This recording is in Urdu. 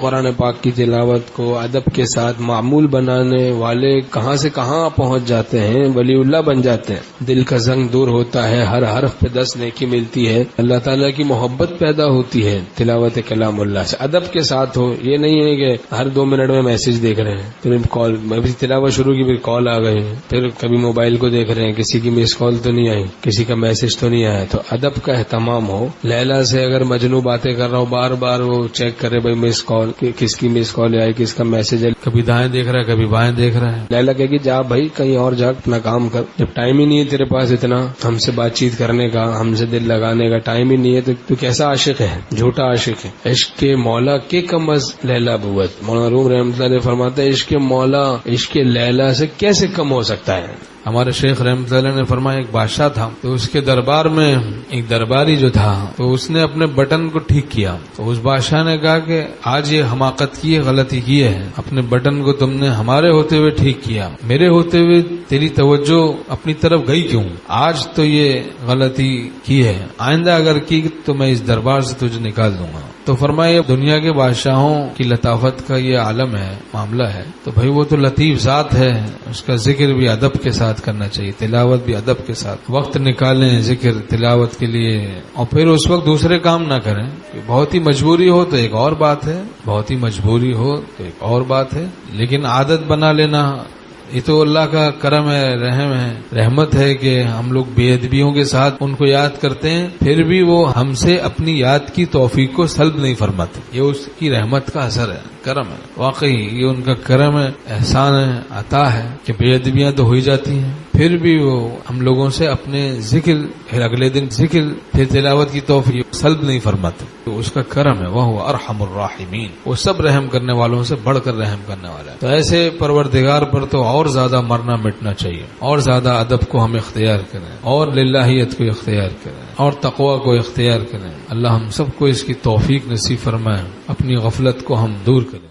قرآن پاک کی تلاوت کو ادب کے ساتھ معمول بنانے والے کہاں سے کہاں پہنچ جاتے ہیں، ولی اللہ بن جاتے ہیں. دل کا زنگ دور ہوتا ہے، ہر حرف پہ 10 نیکی ملتی ہے، اللہ تعالیٰ کی محبت پیدا ہوتی ہے تلاوت کلام اللہ سے. ادب کے ساتھ ہو، یہ نہیں ہے کہ ہر 2 منٹ میں میسج دیکھ رہے ہیں، پھر کال، تلاوت شروع کی پھر کال آ گئے، پھر کبھی موبائل کو دیکھ رہے ہیں، کسی کی مس کال تو نہیں آئی، کسی کا میسج تو نہیں آیا. تو ادب کا اہتمام ہو. لیلا سے اگر مجنو باتیں کر رہا ہو، بار بار وہ چیک کرے بھائی مس کال، کس کی مس کال آئی، کس کا میسج ہے، کبھی دائیں دیکھ رہا ہے کبھی بائیں دیکھ رہا ہے. لیلا کہے گی جا بھائی کہیں اور جا اپنا کام کر، جب ٹائم ہی نہیں ہے تیرے پاس اتنا ہم سے بات چیت کرنے کا، ہم سے دل لگانے کا ٹائم ہی نہیں ہے، تو کیسا عاشق ہے، جھوٹا عاشق ہے. عشق کے مولا کے کم از لیلا بوت. مولانا روم رحمۃ اللہ علیہ فرماتا ہے عشق مولا عشق لیلا سے کیسے کم ہو سکتا ہے. ہمارے شیخ رحمۃ اللہ نے فرمایا ایک بادشاہ تھا، تو اس کے دربار میں ایک درباری جو تھا تو اس نے اپنے بٹن کو ٹھیک کیا. تو اس بادشاہ نے کہا کہ آج یہ حماقت کی ہے، غلطی کی ہے، اپنے بٹن کو تم نے ہمارے ہوتے ہوئے ٹھیک کیا، میرے ہوتے ہوئے تیری توجہ اپنی طرف گئی کیوں؟ آج تو یہ غلطی کی ہے، آئندہ اگر کی تو میں اس دربار سے تجھے نکال دوں گا. تو فرمایا دنیا کے بادشاہوں کی لطافت کا یہ عالم ہے، معاملہ ہے، تو بھائی وہ تو لطیف ذات ہے، اس کا ذکر بھی ادب کے ساتھ کرنا چاہیے، تلاوت بھی ادب کے ساتھ. وقت نکالیں ذکر تلاوت کے لیے، اور پھر اس وقت دوسرے کام نہ کریں. بہت ہی مجبوری ہو تو ایک اور بات ہے، بہت ہی مجبوری ہو تو ایک اور بات ہے، لیکن عادت بنا لینا یہ تو اللہ کا کرم ہے، رحم ہے، رحمت ہے کہ ہم لوگ بے ادبیوں کے ساتھ ان کو یاد کرتے ہیں، پھر بھی وہ ہم سے اپنی یاد کی توفیق کو سلب نہیں فرماتے. یہ اس کی رحمت کا اثر ہے، کرم ہے، واقعی یہ ان کا کرم ہے، احسان ہے، عطا ہے کہ بے ادبیاں تو ہو جاتی ہیں، پھر بھی وہ ہم لوگوں سے اپنے ذکر، پھر اگلے دن ذکر، پھر تلاوت کی توفیق سلب نہیں فرماتے. تو اس کا کرم ہے، وہ ارحم الراحمین، وہ سب رحم کرنے والوں سے بڑھ کر رحم کرنے والا ہے. تو ایسے پروردگار پر تو اور زیادہ مرنا مٹنا چاہیے، اور زیادہ ادب کو ہم اختیار کریں، اور للہیت کو اختیار کریں، اور تقوی کو اختیار کریں. اللہ ہم سب کو اس کی توفیق نصیب فرمائے، اپنی غفلت کو ہم دور کریں.